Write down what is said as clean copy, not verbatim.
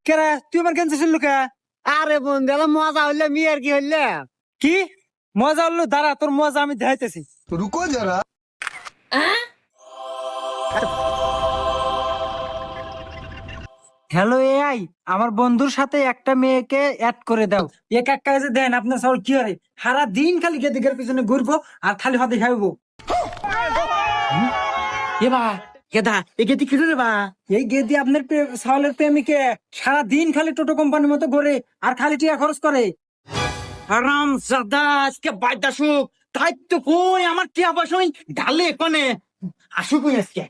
কেরা তুই আমার কেন শুনলু কে? আরে বন্ধু মজা হইলে মিয়ার কি হইলে কি মজা হলো? দাঁড়া, তোর মজা আমি দেখাইতেছি। रुको जरा। হ্যালো এআই, আমার বন্ধুর সাথে একটা মেয়েকে অ্যাড করে দাও। এক এক কাজে দেন আপনার সব কি হয়? সারা দিন খালি গেদিকের পিছনে ঘুরবো আর খালি হাতে খাইবো। এবা কেদা এগেতি কি রে বা এই গেদি আপনার সাওলের প্রেমিকে সারা দিন খালি টোটো কোম্পানির মতো ঘুরে আর খালি টিয়া খরচ করে। আরাম জাদা আজকে বাইদা সুখ দায়িত্ব কই আমার কি আবাসই ঢালে কোনে আসুক আজকে